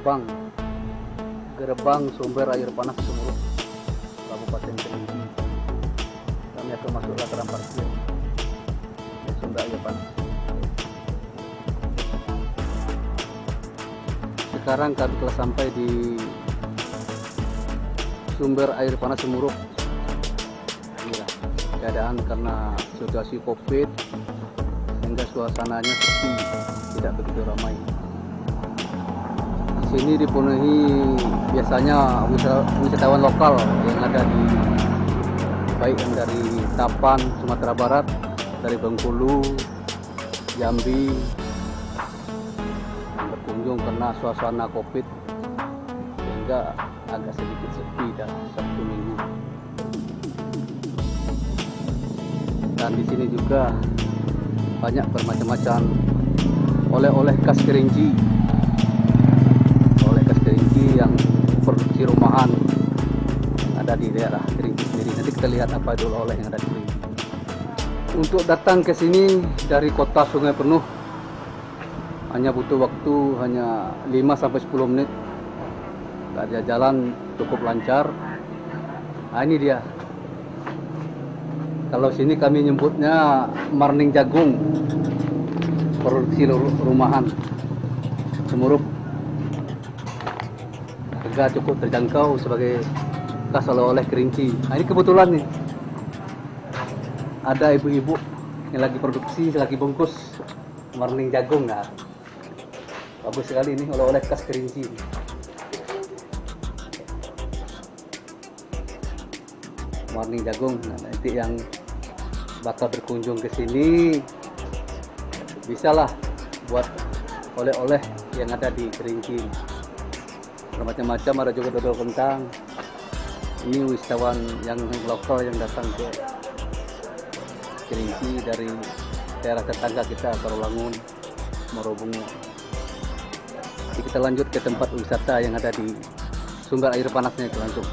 gerbang sumber air panas Sumurut, Kabupaten Kerinci. Kami akan masuk lataran parkir sumber air panas. Sekarang kami telah sampai di sumber air panas Sumurut. Inilah keadaan karena situasi COVID sehingga suasananya sepi, tidak begitu ramai. Di sini dipenuhi biasanya wisatawan lokal yang ada di baik yang dari Tapan, Sumatera Barat, dari Bengkulu, Jambi, yang berkunjung karena suasana COVID sehingga agak sedikit sepi dan Sabtu Minggu. Dan di sini juga banyak bermacam-macam oleh-oleh khas Kerinci, yang produksi rumahan ada di daerah Kerinci sendiri. Nanti kita lihat apa itu oleh-oleh yang ada di Kerinci. Untuk datang ke sini dari kota Sungai Penuh hanya butuh waktu hanya 5-10 menit. Keadaan jalan cukup lancar. Nah, ini dia. Kalau sini kami nyebutnya Marning Jagung, produksi rumahan Sumurut. Harga cukup terjangkau sebagai khas oleh-oleh Kerinci. Nah, ini kebetulan nih ada ibu-ibu yang lagi produksi, lagi bungkus Marning Jagung. Nah, bagus sekali ini oleh-oleh khas Kerinci. Marning Jagung. Nah, nanti yang bakal berkunjung ke sini bisalah buat oleh-oleh yang ada di Kerinci. Bermacam-macam, ada juga dodol kentang. Ini wisatawan yang lokal yang datang ke Kerinci dari daerah tetangga kita, Tarulangun, Marobungu. Jadi kita lanjut ke tempat wisata yang ada di sumber air panasnya itu langsung.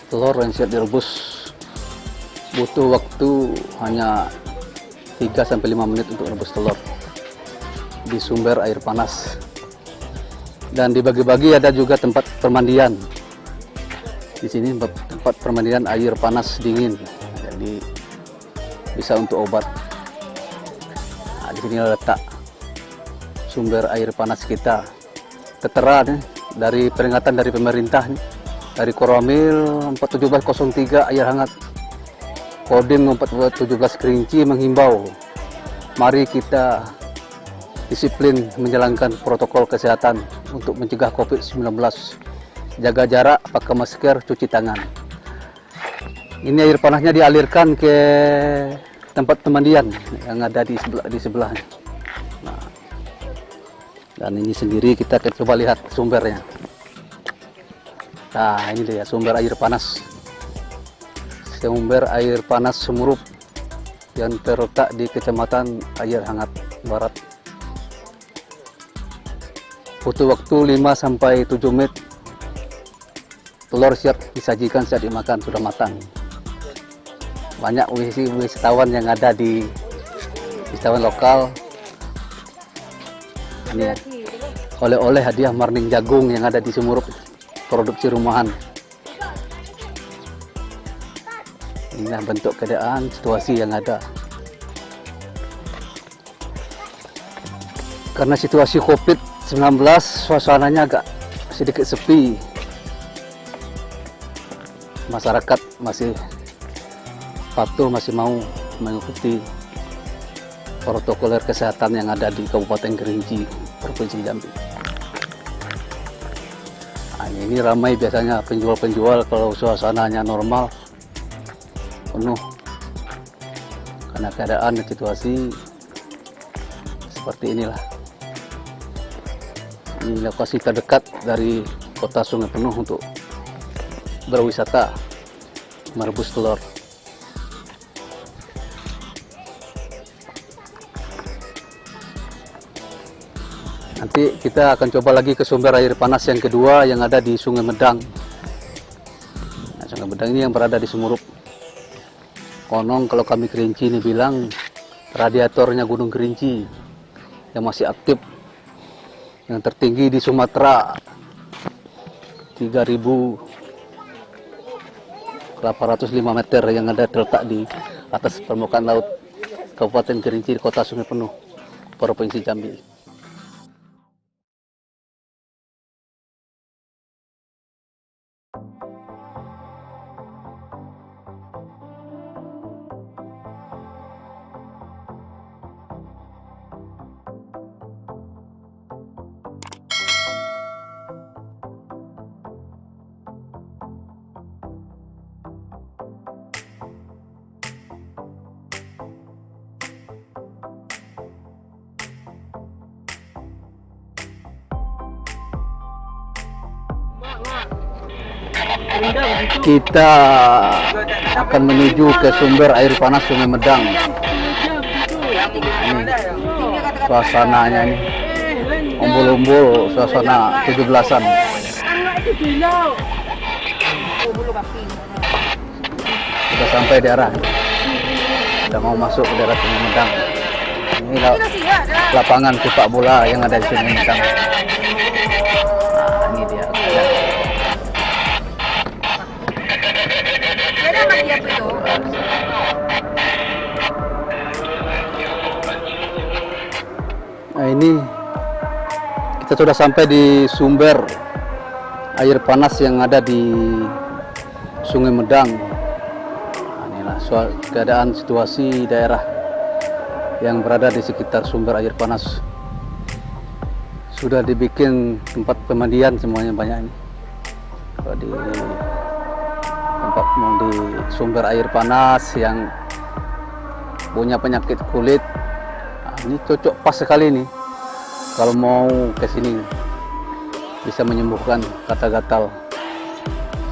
Telur yang siap direbus butuh waktu hanya 3-5 menit untuk rebus telur di sumber air panas. Dan dibagi-bagi ada juga tempat permandian. Di sini tempat permandian air panas dingin. Jadi bisa untuk obat. Nah, di sini letak sumber air panas kita. Tertera nih, dari peringatan dari pemerintah nih, dari Koramil 41703 air hangat. Kodim 417 Kerinci menghimbau, mari kita disiplin menjalankan protokol kesehatan untuk mencegah COVID-19. Jaga jarak, pakai masker, cuci tangan. Ini air panasnya dialirkan ke tempat pemandian yang ada di sebelahnya. Nah, dan ini sendiri kita akan coba lihat sumbernya. Nah, ini dia sumber air panas. Sumber air panas Sumurut yang terletak di Kecamatan Air Hangat Barat. Butuh waktu 5-7 menit. Telur siap disajikan, siap dimakan, sudah matang. Banyak wisatawan yang ada di wisatawan lokal. Ini oleh-oleh hadiah Marning Jagung yang ada di Sumurut, produksi rumahan. Inilah bentuk keadaan situasi yang ada. Karena situasi COVID-19, suasananya agak sedikit sepi. Masyarakat masih patuh, masih mau mengikuti protokol kesehatan yang ada di Kabupaten Kerinci, Provinsi Jambi. Nah, ini ramai biasanya penjual-penjual kalau suasananya normal, penuh. Karena keadaan dan situasi seperti inilah. Ini lokasi terdekat dari kota Sungai Penuh untuk berwisata merebus telur. Nanti kita akan coba lagi ke sumber air panas yang kedua yang ada di Sungai Medang. Nah, Sungai Medang ini yang berada di Sumurut. Konon kalau kami Kerinci ini bilang radiatornya Gunung Kerinci yang masih aktif yang tertinggi di Sumatera, 3.805 meter, yang ada terletak di atas permukaan laut Kabupaten Kerinci, Kota Sungai Penuh, Provinsi Jambi. Kita akan menuju ke sumber air panas Sungai Medang. Ini suasananya nih, umbul-umbul, suasana 17-an. Sudah sampai di arah, sudah mau masuk ke daerah Sungai Medang. Ini lapangan sepak bola yang ada di Sungai Medang. Nah, ini dia. Nah, ini kita sudah sampai di sumber air panas yang ada di Sungai Medang. Nah, inilah keadaan situasi daerah yang berada di sekitar sumber air panas. Sudah dibikin tempat pemandian semuanya banyak ini. Kalau di tempat di sumber air panas yang punya penyakit kulit, nah, ini cocok pas sekali nih kalau mau ke sini, bisa menyembuhkan gatal-gatal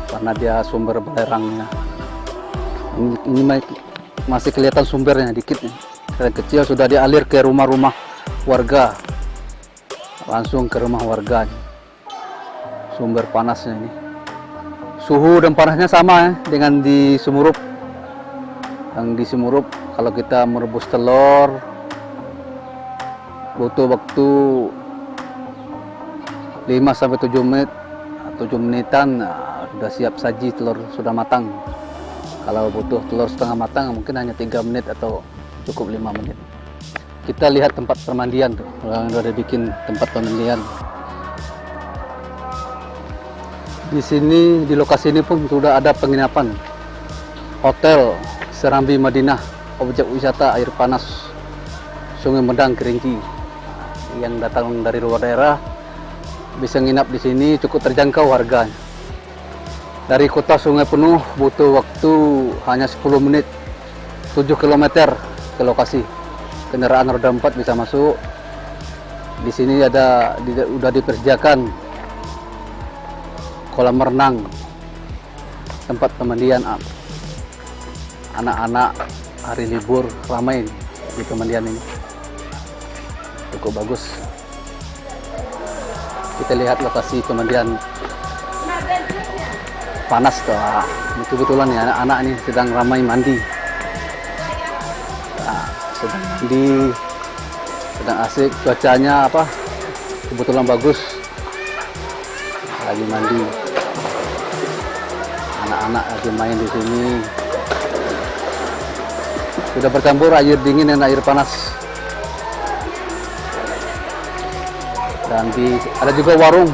karena dia sumber belerangnya. Ini masih kelihatan sumbernya dikit nih, kecil, sudah dialir ke rumah-rumah warga, langsung ke rumah warga nih. Sumber panasnya ini, suhu dan panasnya sama dengan di Semurup. Yang di Semurup kalau kita merebus telur butuh waktu 5-7 menit, 7 menitan, nah, sudah siap saji, telur sudah matang. Kalau butuh telur setengah matang mungkin hanya 3 menit atau cukup 5 menit. Kita lihat tempat pemandian tuh, yang sudah bikin tempat pemandian. Di sini, di lokasi ini pun sudah ada penginapan, Hotel Serambi Madinah, objek wisata air panas Sungai Medang Kerinci. Yang datang dari luar daerah bisa nginap di sini, cukup terjangkau harganya. Dari kota Sungai Penuh butuh waktu hanya 10 menit, 7 km ke lokasi. Kendaraan roda 4 bisa masuk. Di sini sudah dipersediakan kolam renang, tempat pemandian anak-anak hari libur, ramai di pemandian ini, cukup bagus. Kita lihat lokasi pemandian panas tuh. Ini kebetulan ya, anak-anak ini sedang ramai mandi. Nah, sedang mandi, sedang asik, cuacanya kebetulan bagus, lagi mandi. Anak-anak lagi main di sini. Sudah bercampur air dingin dan air panas. Dan ada juga warung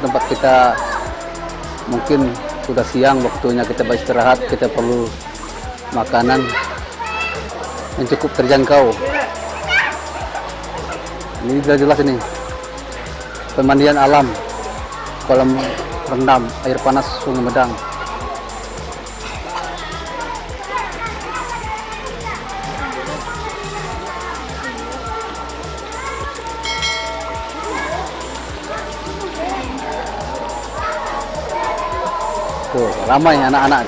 tempat kita, mungkin sudah siang waktunya kita beristirahat, kita perlu makanan yang cukup terjangkau. Ini jelas ini pemandian alam, kolam renang air panas Sungai Medang. Tuh, ramai anak-anak.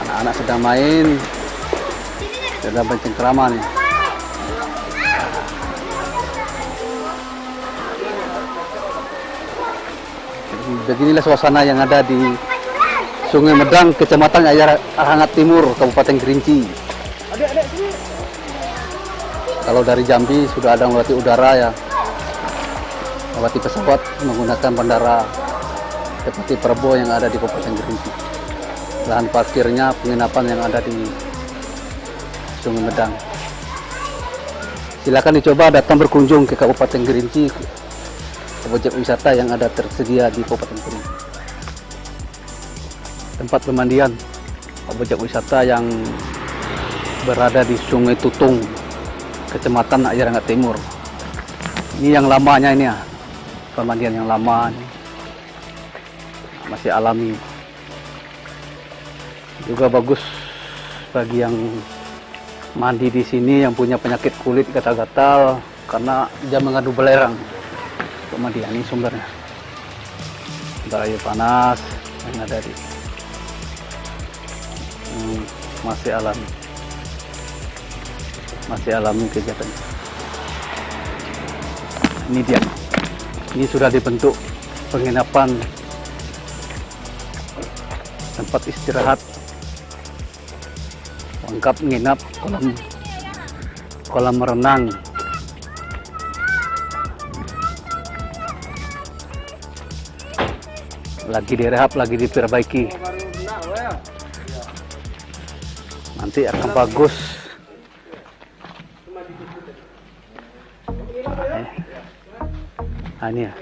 Anak-anak sedang main, sedang bercengkrama nih. Beginilah suasana yang ada di Sungai Medang, Kecamatan Air Hangat Timur, Kabupaten Kerinci. Kalau dari Jambi sudah ada melalui udara ya, melewati pesawat menggunakan bandara Depati Prabowo yang ada di Kabupaten Kerinci. Lahan parkirnya penginapan yang ada di Sungai Medang. Silakan dicoba datang berkunjung ke Kabupaten Kerinci, objek wisata yang ada tersedia di Kabupaten Kerinci. Tempat pemandian, objek wisata yang berada di Sungai Tutung, Kecamatan Airangga Timur. Ini yang lamanya ini ya, pemandian yang lama ini. Masih alami. Juga bagus bagi yang mandi di sini yang punya penyakit kulit gatal-gatal karena dia mengadu belerang. Pemandian ini sumbernya. Air panas yang ada di masih alami kegiatannya. Ini dia. Ini sudah dibentuk penginapan, tempat istirahat, lengkap nginap, kolam renang, lagi direhab, lagi diperbaiki. Nanti akan bagus. Nah, ini ya,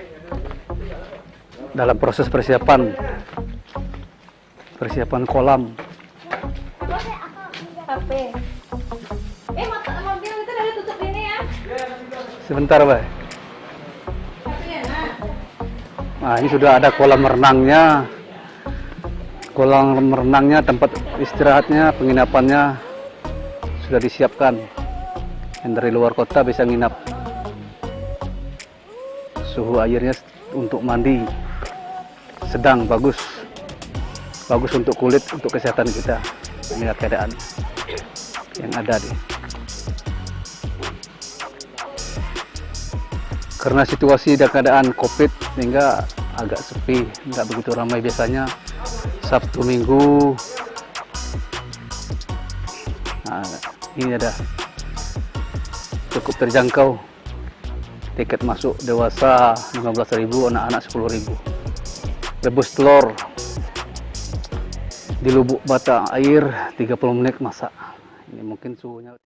dalam proses persiapan kolam. Mobil itu dari tutup ini ya. Sebentar, Bay. Nah, ini sudah ada kolam renangnya. Kolam renangnya, tempat istirahatnya, penginapannya sudah disiapkan. Yang dari luar kota bisa nginap. Suhu airnya untuk mandi sedang bagus. Bagus untuk kulit, untuk kesehatan kita. Melihat keadaan yang ada di. Karena situasi dan keadaan COVID sehingga agak sepi, nggak begitu ramai biasanya. Sabtu Minggu. Nah, ini ada cukup terjangkau. Tiket masuk dewasa 15.000, anak-anak 10.000. Rebus telur di lubuk bata air 30 menit masak. Ini mungkin suhunya